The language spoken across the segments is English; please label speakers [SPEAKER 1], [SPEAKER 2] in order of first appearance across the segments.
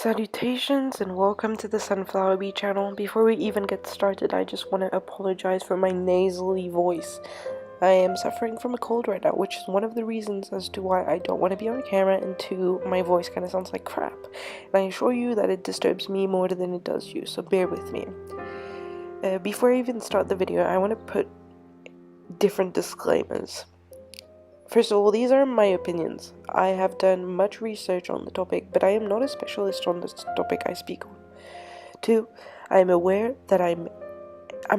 [SPEAKER 1] Salutations and welcome to the Sunflower Bee channel. Before we even get started, I just want to apologize for my nasally voice. I am suffering from a cold right now, which is one of the reasons as to why I don't want to be on camera, and two, my voice kind of sounds like crap. And I assure you that it disturbs me more than it does you, so bear with me. Before I even start the video, I want to put different disclaimers. First of all, these are my opinions. I have done much research on the topic, but I am not a specialist on this topic I speak on. 2. I am aware that I'm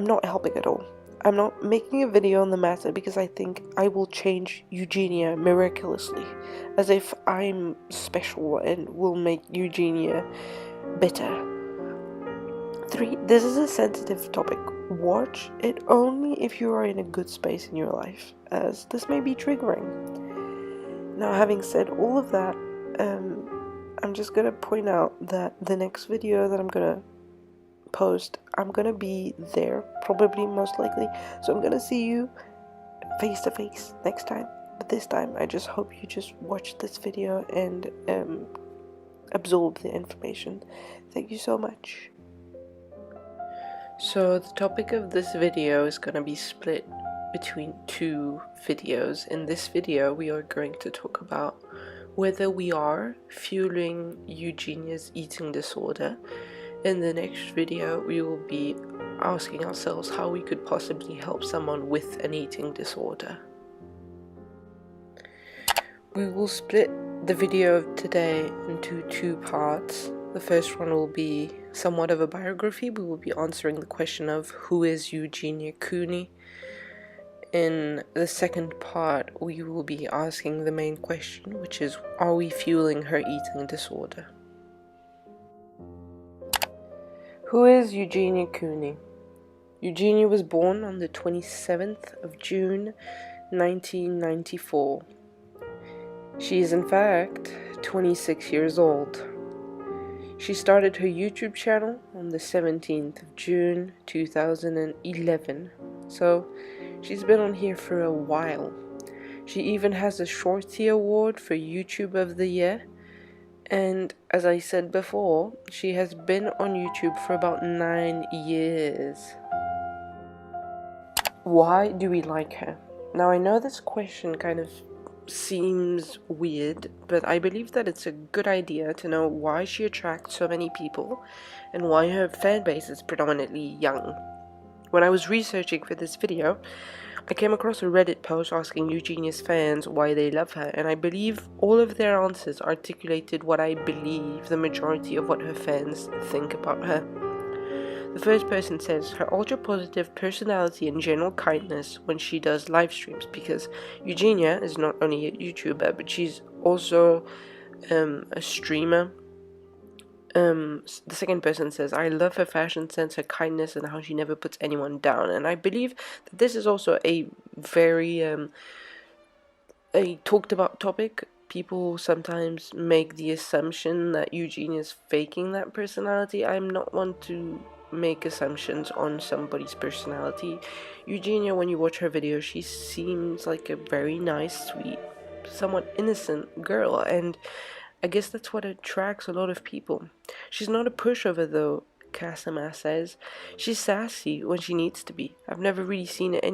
[SPEAKER 1] not helping at all. I'm not making a video on the matter because I think I will change Eugenia miraculously, as if I'm special and will make Eugenia better. 3. This is a sensitive topic. Watch it only if you are in a good space in your life, as this may be triggering. Now, having said all of that, I'm just gonna point out that the next video that I'm gonna post, I'm gonna be there, probably, most likely, so I'm gonna see you face to face next time. But this time, I just hope you just watch this video and absorb the information. Thank you so much. So the topic of this video is going to be split between two videos. In this video, we are going to talk about whether we are fueling Eugenia's eating disorder. In the next video, we will be asking ourselves how we could possibly help someone with an eating disorder. We will split the video of today into two parts. The first one will be somewhat of a biography. We will be answering the question of who is Eugenia Cooney. In the second part, we will be asking the main question, which is, are we fueling her eating disorder? Who is Eugenia Cooney? Eugenia was born on the 27th of June, 1994. She is in fact 26 years old. She started her YouTube channel on the 17th of June 2011, so she's been on here for a while. She even has a Shorty Award for YouTube of the Year, and as I said before, she has been on YouTube for about 9 years. Why do we like her? Now, I know this question kind of seems weird, but I believe that it's a good idea to know why she attracts so many people and why her fan base is predominantly young. When I was researching for this video, I came across a Reddit post asking Eugenia's fans why they love her, and I believe all of their answers articulated what I believe the majority of what her fans think about her. The first person says her ultra-positive personality and general kindness when she does live streams, because Eugenia is not only a YouTuber, but she's also a streamer. The second person says, I love her fashion sense, her kindness, and how she never puts anyone down. And I believe that this is also a very a talked about topic. People sometimes make the assumption that Eugenia is faking that personality. I'm not one to make assumptions on somebody's personality. Eugenia, when you watch her videos, she seems like a very nice, sweet, somewhat innocent girl, and I guess that's what attracts a lot of people. She's not a pushover though, Kasama says. She's sassy when she needs to be. I've never really seen a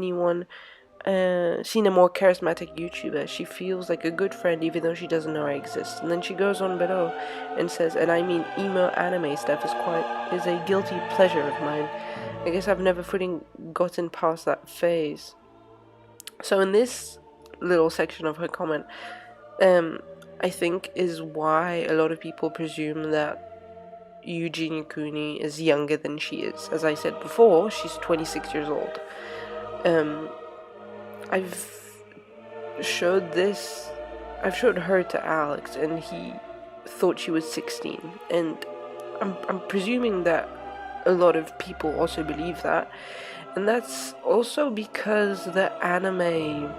[SPEAKER 1] more charismatic YouTuber. She feels like a good friend even though she doesn't know I exist. And then she goes on below and says, and I mean emo anime stuff is a guilty pleasure of mine. I guess I've never fully gotten past that phase. So in this little section of her comment, I think is why a lot of people presume that Eugenia Cooney is younger than she is. As I said before, she's 26 years old. I've showed her to Alex, and he thought she was 16, and I'm presuming that a lot of people also believe that, and that's also because the anime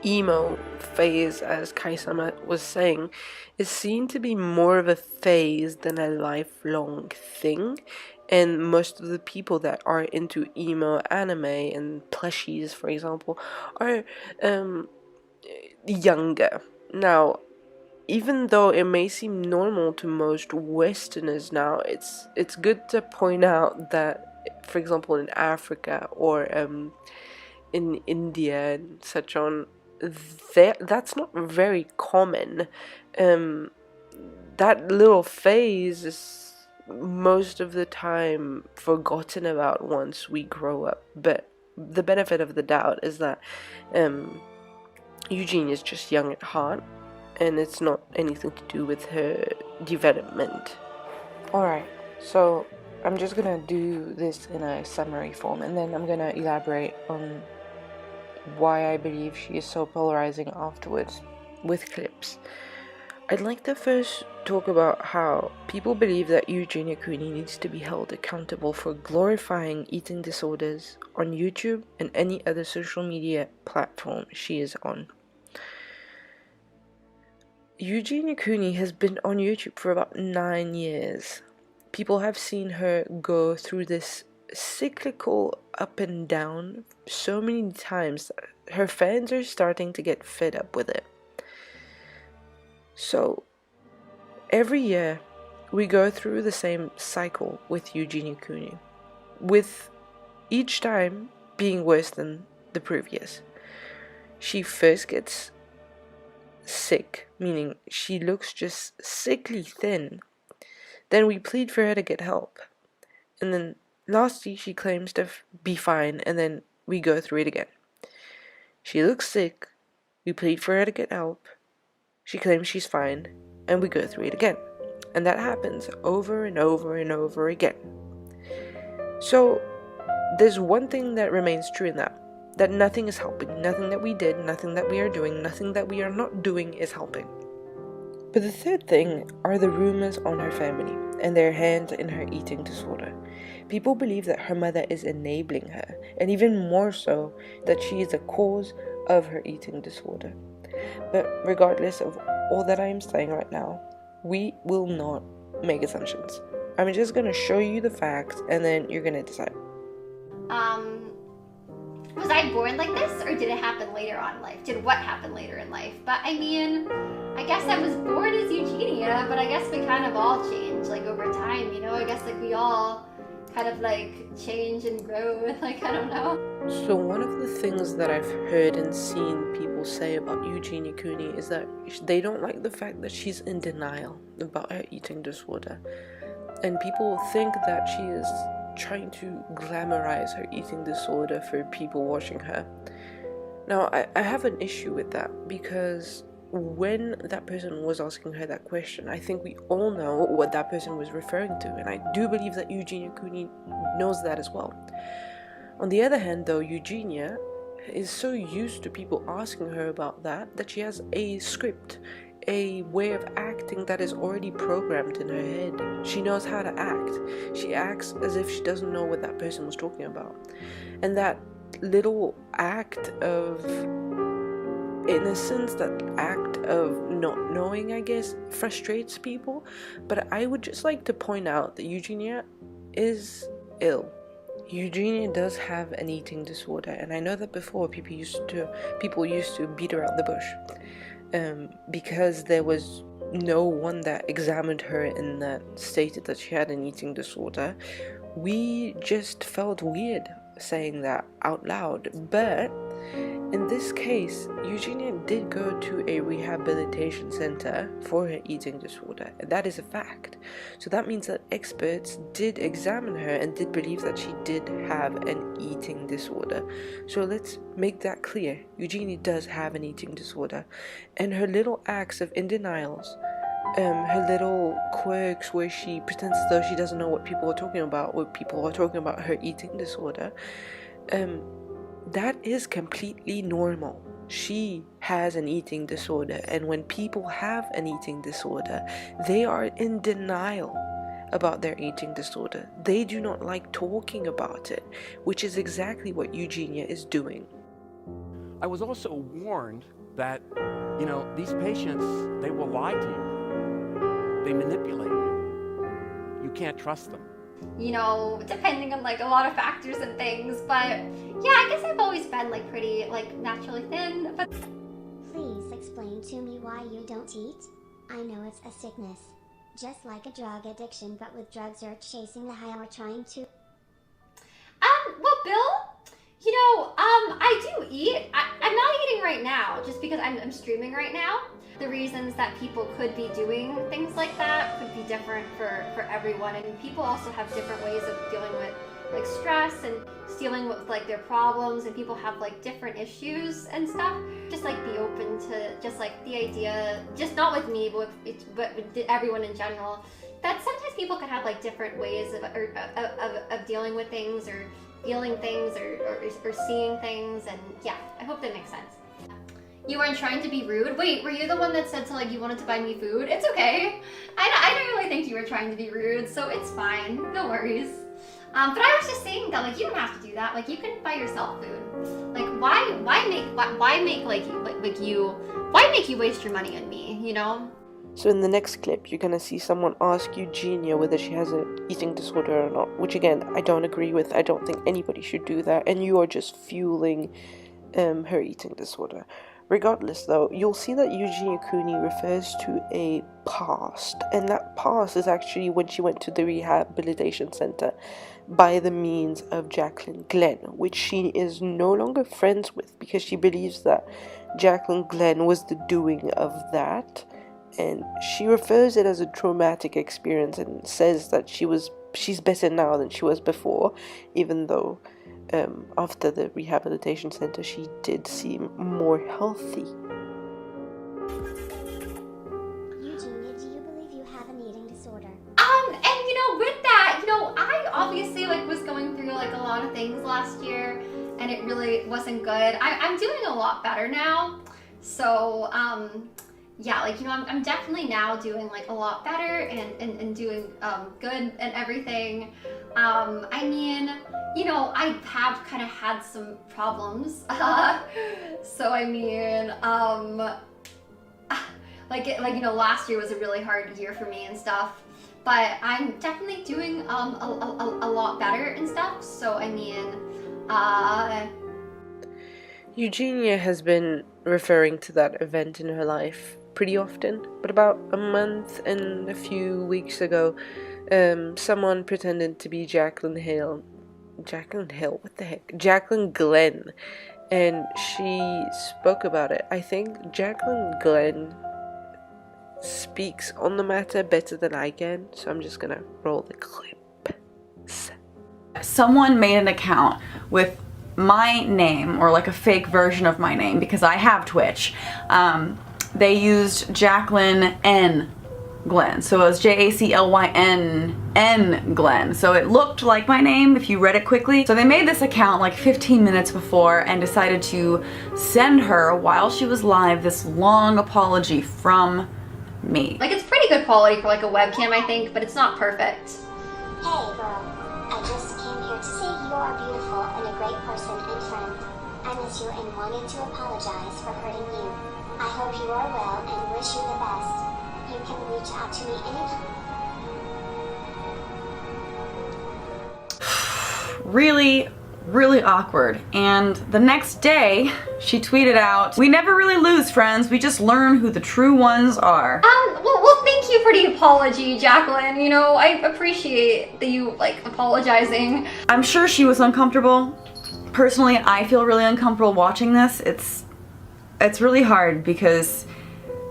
[SPEAKER 1] emo phase, as Kaisama was saying, is seen to be more of a phase than a lifelong thing. And most of the people that are into emo anime and plushies, for example, are younger. Now, even though it may seem normal to most Westerners now, it's good to point out that, for example, in Africa or in India and such on, that's not very common. Um, that little phase is most of the time forgotten about once we grow up. But the benefit of the doubt is that Eugene is just young at heart, and it's not anything to do with her development. Alright, so I'm just gonna do this in a summary form, and then I'm gonna elaborate on why I believe she is so polarizing afterwards with clips. I'd like to first talk about how people believe that Eugenia Cooney needs to be held accountable for glorifying eating disorders on YouTube and any other social media platform she is on. Eugenia Cooney has been on YouTube for about 9 years. People have seen her go through this cyclical up and down so many times that her fans are starting to get fed up with it. So every year we go through the same cycle with Eugenia Cooney, with each time being worse than the previous. She first gets sick, meaning she looks just sickly thin. Then we plead for her to get help. And then lastly, she claims to be fine, and then we go through it again. She looks sick, we plead for her to get help, she claims she's fine, and we go through it again. And that happens over and over and over again. So there's one thing that remains true in that nothing is helping. Nothing that we did, nothing that we are doing, nothing that we are not doing is helping. But the third thing are the rumors on her family and their hand in her eating disorder. People believe that her mother is enabling her, and even more so, that she is the cause of her eating disorder. But regardless of all that I am saying right now, we will not make assumptions. I'm just going to show you the facts, and then you're going to decide.
[SPEAKER 2] Was I born like this, or did it happen later on in life? Did what happen later in life? But I mean, I guess I was born as Eugenia, but I guess we kind of all change, like, over time, you know? I guess, like, we all kind of, like, change and grow, like, I don't know.
[SPEAKER 1] So one of the things that I've heard and seen people say about Eugenia Cooney is that they don't like the fact that she's in denial about her eating disorder. And people think that she is trying to glamorize her eating disorder for people watching her. Now, I have an issue with that, because when that person was asking her that question, I think we all know what that person was referring to, and I do believe that Eugenia Cooney knows that as well. On the other hand, though, Eugenia is so used to people asking her about that she has a script, a way of acting that is already programmed in her head. She knows how to act. She acts as if she doesn't know what that person was talking about. And that little act of innocence, that act of not knowing, I guess, frustrates people. But I would just like to point out that Eugenia is ill. Eugenia does have an eating disorder, and I know that before people used to beat her out the bush. Because there was no one that examined her and that stated that she had an eating disorder. We just felt weird saying that out loud. But in this case, Eugenia did go to a rehabilitation center for her eating disorder, and that is a fact. So that means that experts did examine her and did believe that she did have an eating disorder. So let's make that clear. Eugenia does have an eating disorder, and her little acts of in denials, her little quirks where she pretends as though she doesn't know what people are talking about, when people are talking about her eating disorder, that is completely normal. She has an eating disorder, and when people have an eating disorder, they are in denial about their eating disorder. They do not like talking about it, which is exactly what Eugenia is doing.
[SPEAKER 3] I was also warned that, these patients, they will lie to you. They manipulate you. You can't trust them.
[SPEAKER 2] Depending on, like, a lot of factors and things, but yeah, I guess I've always been, like, pretty, like, naturally thin, but...
[SPEAKER 4] Please explain to me why you don't eat. I know it's a sickness. Just like a drug addiction, but with drugs you're chasing the high or trying to.
[SPEAKER 2] Well, Bill, I do eat. I'm not eating right now just because I'm streaming right now. The reasons that people could be doing things like that could be different for everyone, and people also have different ways of dealing with like stress and dealing with like their problems, and people have like different issues and stuff. Just like be open to just like the idea, just not with me, but with everyone in general, that sometimes people can have like different ways of dealing with things or feeling things or seeing things, and yeah, I hope that makes sense. You weren't trying to be rude? Wait, were you the one that said to like you wanted to buy me food? It's okay. I don't really think you were trying to be rude, so it's fine. No worries. But I was just saying that like you don't have to do that. Like you can buy yourself food. Like why make you waste your money on me, you know?
[SPEAKER 1] So in the next clip, you're gonna see someone ask Eugenia whether she has an eating disorder or not, which again, I don't agree with. I don't think anybody should do that, and you are just fueling her eating disorder. Regardless though, you'll see that Eugenia Cooney refers to a past, and that past is actually when she went to the rehabilitation center by the means of Jaclyn Glen, which she is no longer friends with because she believes that Jaclyn Glen was the doing of that, and she refers it as a traumatic experience and says that she's better now than she was before, even though after the rehabilitation center she did seem more healthy.
[SPEAKER 4] Eugenia, do you believe you have an eating disorder?
[SPEAKER 2] And with that, I obviously like was going through like a lot of things last year, and it really wasn't good. I'm doing a lot better now, so yeah, like I'm definitely now doing like a lot better and doing good and everything. I have kind of had some problems. So last year was a really hard year for me and stuff, but I'm definitely doing a lot better and stuff. So
[SPEAKER 1] Eugenia has been referring to that event in her life pretty often, but about a month and a few weeks ago, someone pretended to be Jaclyn Glen, and she spoke about it. I think Jaclyn Glen speaks on the matter better than I can, so I'm just gonna roll the clip.
[SPEAKER 5] Someone made an account with my name, or like a fake version of my name, because I have Twitch. They used Jaclyn N. Glen, so it was Jaclyn N. Glen, so it looked like my name if you read it quickly. So they made this account like 15 minutes before and decided to send her, while she was live, this long apology from me.
[SPEAKER 2] like it's pretty good quality for like a webcam, I think, but it's not perfect.
[SPEAKER 4] Hey girl, I just came here to say you are beautiful and a great person and friend. I miss you and wanted to apologize for hurting you. I hope you are well and wish you the best. You can reach out to me anytime.
[SPEAKER 5] Really awkward. And the next day, she tweeted out, "We never really lose friends, we just learn who the true ones are."
[SPEAKER 2] Well, thank you for the apology, Jaclyn. I appreciate you like apologizing.
[SPEAKER 5] I'm sure she was uncomfortable. Personally, I feel really uncomfortable watching this. It's really hard because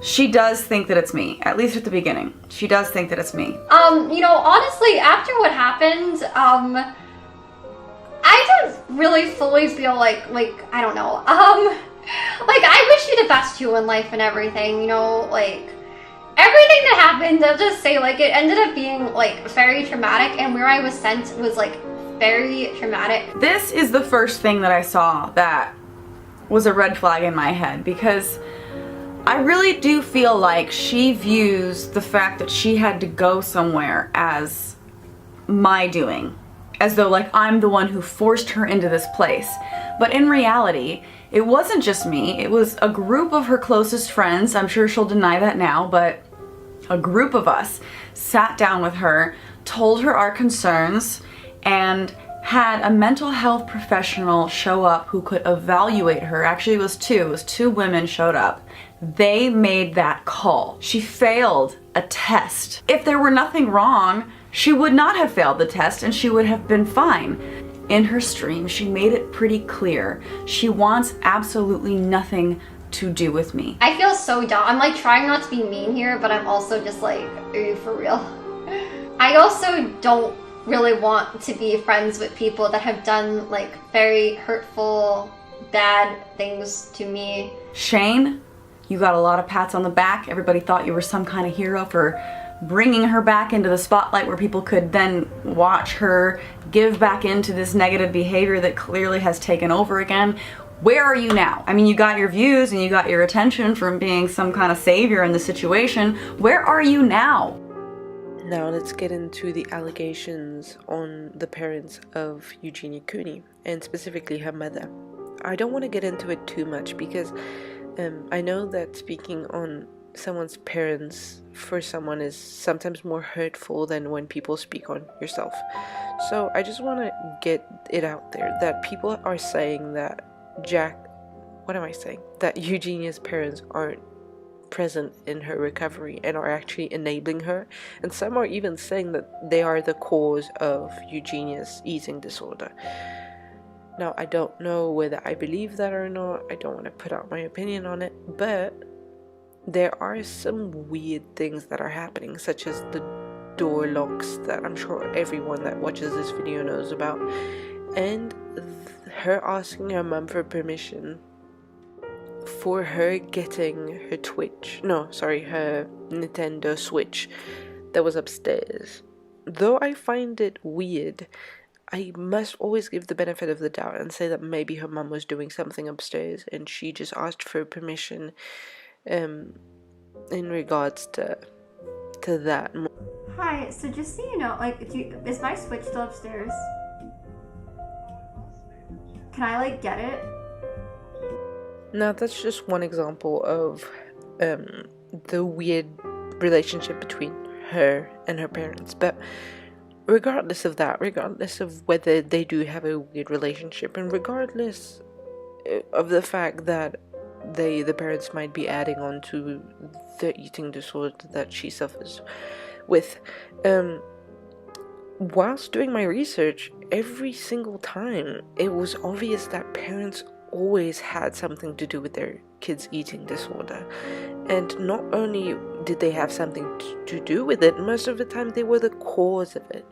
[SPEAKER 5] she does think that it's me, at least at the beginning. She does think that it's me.
[SPEAKER 2] Honestly, after what happened, I don't really fully feel like I don't know. Like I wish you the best too in life and everything, like everything that happened, I'll just say like it ended up being like very traumatic, and where I was sent was like very traumatic.
[SPEAKER 5] This is the first thing that I saw that was a red flag in my head, because I really do feel like she views the fact that she had to go somewhere as my doing, as though like I'm the one who forced her into this place. But in reality, it wasn't just me, it was a group of her closest friends. I'm sure she'll deny that now, but a group of us sat down with her, told her our concerns, and had a mental health professional show up who could evaluate her. Actually, it was two women showed up. They made that call. She failed a test. If there were nothing wrong, she would not have failed the test and she would have been fine. In her stream, she made it pretty clear. She wants absolutely nothing to do with me.
[SPEAKER 2] I feel so dumb. I'm like trying not to be mean here, but I'm also just like, are you for real? I also don't really want to be friends with people that have done like very hurtful, bad things to me.
[SPEAKER 5] Shane, you got a lot of pats on the back. Everybody thought you were some kind of hero for bringing her back into the spotlight where people could then watch her give back into this negative behavior that clearly has taken over again. Where are you now? I mean, you got your views and you got your attention from being some kind of savior in the situation. Where are you now?
[SPEAKER 1] Now let's get into the allegations on the parents of Eugenia Cooney, and specifically her mother. I don't want to get into it too much because I know that speaking on someone's parents for someone is sometimes more hurtful than when people speak on yourself. So I just want to get it out there that people are saying that that Eugenia's parents aren't present in her recovery and are actually enabling her, and some are even saying that they are the cause of Eugenia's eating disorder. Now, I don't know whether I believe that or not. I don't want to put out my opinion on it, but there are some weird things that are happening, such as the door locks that I'm sure everyone that watches this video knows about, and her asking her mum for permission for her getting her her Nintendo Switch that was upstairs. Though I find it weird, I must always give the benefit of the doubt and say that maybe her mum was doing something upstairs and she just asked for permission in regards to that.
[SPEAKER 2] Hi, so just so you know, like, is my Switch still upstairs? Can I, like, get it?
[SPEAKER 1] Now, that's just one example of the weird relationship between her and her parents. But regardless of that, regardless of whether they do have a weird relationship, and regardless of the fact that the parents might be adding on to the eating disorder that she suffers with, whilst doing my research, every single time it was obvious that parents always had something to do with their kids' eating disorder. And not only did they have something to do with it, most of the time they were the cause of it.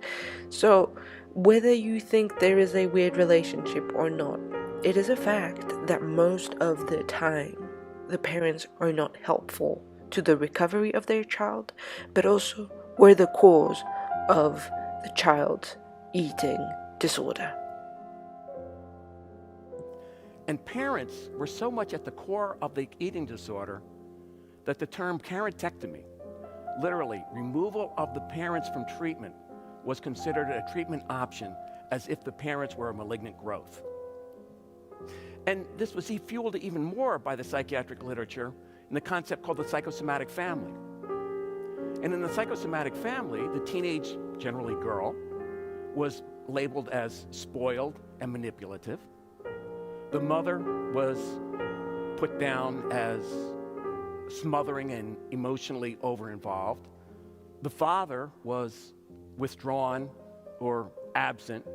[SPEAKER 1] So whether you think there is a weird relationship or not, it is a fact that most of the time the parents are not helpful to the recovery of their child, but also were the cause of the child's eating disorder.
[SPEAKER 3] And parents were so much at the core of the eating disorder that the term parentectomy, literally removal of the parents from treatment, was considered a treatment option as if the parents were a malignant growth. And this was fueled even more by the psychiatric literature in the concept called the psychosomatic family. And in the psychosomatic family, the teenage, generally girl, was labeled as spoiled and manipulative. The mother was put down as smothering and emotionally over-involved. The father was withdrawn or absent.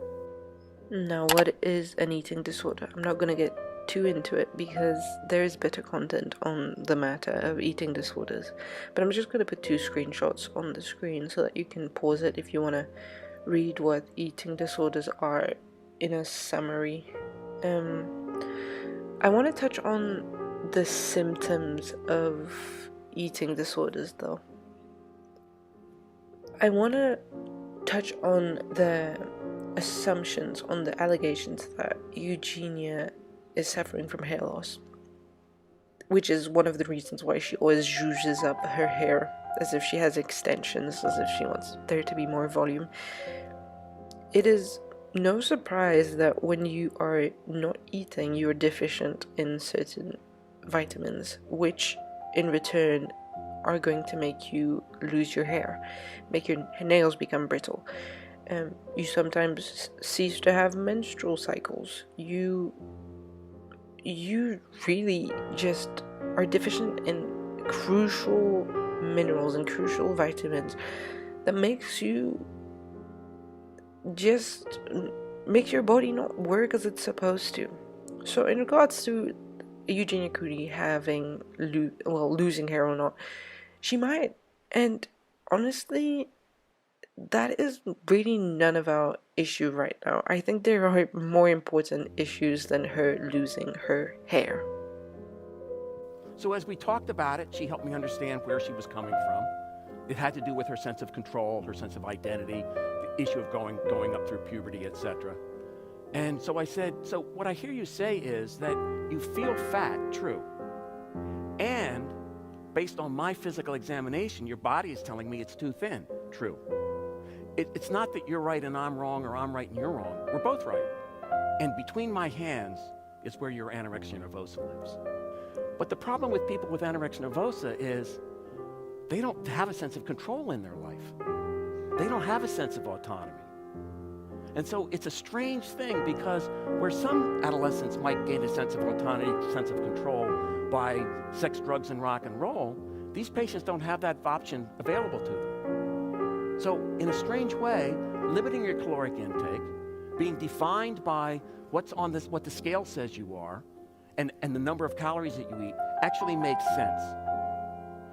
[SPEAKER 1] Now, what is an eating disorder? I'm not going to get too into it because there is better content on the matter of eating disorders, but I'm just going to put 2 screenshots on the screen so that you can pause it if you want to read what eating disorders are in a summary. I want to touch on the symptoms of eating disorders though. I want to touch on the assumptions, on the allegations that Eugenia is suffering from hair loss, which is one of the reasons why she always zhuzhes up her hair as if she has extensions, as if she wants there to be more volume. It is no surprise that when you are not eating, you're deficient in certain vitamins, which in return are going to make you lose your hair, make your nails become brittle. You sometimes cease to have menstrual cycles. You really just are deficient in crucial minerals and crucial vitamins that makes your body not work as it's supposed to. So in regards to Eugenia Cooney losing hair or not, she might. And honestly, that is really none of our issue right now. I think there are more important issues than her losing her hair.
[SPEAKER 3] So as we talked about it, she helped me understand where she was coming from. It had to do with her sense of control, her sense of identity, the issue of going up through puberty, etc. And so I said, so what I hear you say is that you feel fat, true. And based on my physical examination, your body is telling me it's too thin, true. It's not that you're right and I'm wrong, or I'm right and you're wrong. We're both right. And between my hands is where your anorexia nervosa lives. But the problem with people with anorexia nervosa is they don't have a sense of control in their life. They don't have a sense of autonomy. And so it's a strange thing, because where some adolescents might gain a sense of autonomy, sense of control by sex, drugs, and rock and roll, these patients don't have that option available to them. So in a strange way, limiting your caloric intake, being defined by what the scale says you are, and the number of calories that you eat actually makes sense.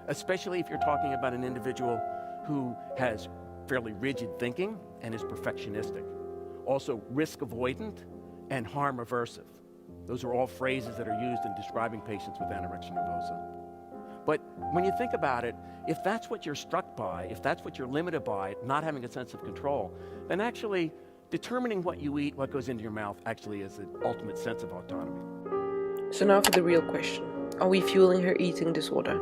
[SPEAKER 3] Especially if you're talking about an individual who has fairly rigid thinking and is perfectionistic. Also risk avoidant and harm aversive. Those are all phrases that are used in describing patients with anorexia nervosa. But when you think about it, if that's what you're struck by, if that's what you're limited by, not having a sense of control, then actually determining what you eat, what goes into your mouth, actually is the ultimate sense of autonomy.
[SPEAKER 1] So now for the real question. Are we fueling her eating disorder?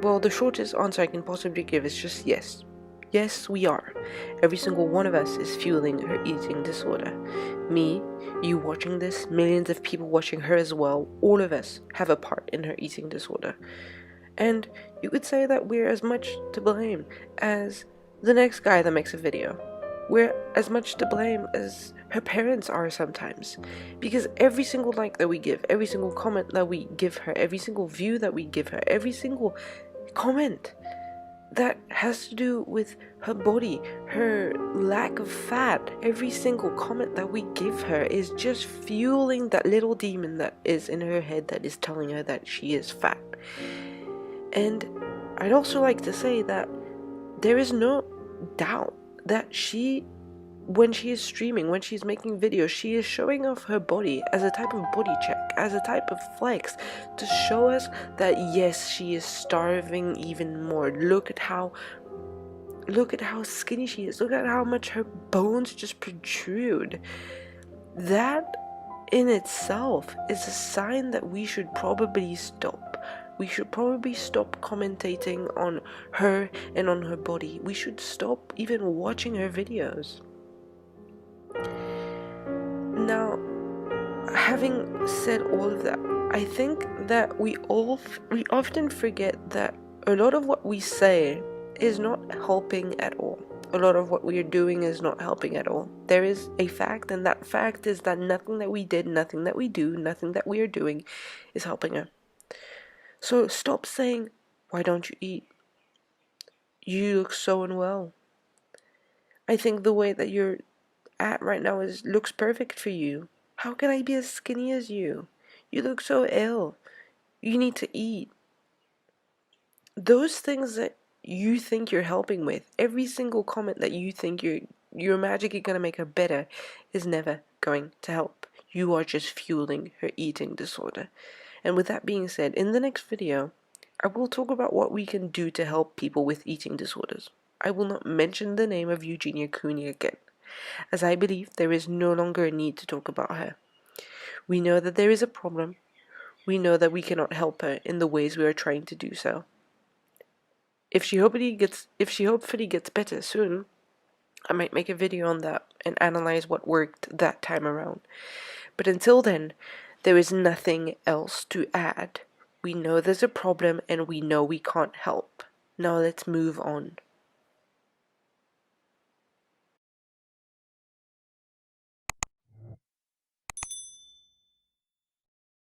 [SPEAKER 1] Well, the shortest answer I can possibly give is just yes. Yes, we are. Every single one of us is fueling her eating disorder. Me, you watching this, millions of people watching her as well, all of us have a part in her eating disorder. And you could say that we're as much to blame as the next guy that makes a video. We're as much to blame as her parents are sometimes. Because every single like that we give, every single comment that we give her, every single view that we give her, every single comment that has to do with her body, her lack of fat, every single comment that we give her is just fueling that little demon that is in her head that is telling her that she is fat. And I'd also like to say that there is no doubt that when she is streaming, when she's making videos, she is showing off her body as a type of body check, as a type of flex, to show us that yes, she is starving even more. Look at how skinny she is. Look at how much her bones just protrude. That in itself is a sign that we should probably stop. We should probably stop commentating on her and on her body. We should stop even watching her videos. Now, having said all of that, I think that we often forget that a lot of what we say is not helping at all. A lot of what we are doing is not helping at all. There is a fact, and that fact is that nothing that we did, nothing that we do, nothing that we are doing is helping her. So stop saying, "Why don't you eat? You look so unwell." I think the way that you're at right now looks perfect for you. How can I be as skinny as you? You look so ill. You need to eat. Those things that you think you're helping with, every single comment that you think you're magically gonna make her better, is never going to help. You are just fueling her eating disorder. And with that being said, in the next video, I will talk about what we can do to help people with eating disorders. I will not mention the name of Eugenia Cooney again, as I believe there is no longer a need to talk about her. We know that there is a problem. We know that we cannot help her in the ways we are trying to do so. If she hopefully gets better soon, I might make a video on that and analyze what worked that time around. But until then, there is nothing else to add. We know there's a problem and we know we can't help. Now let's move on.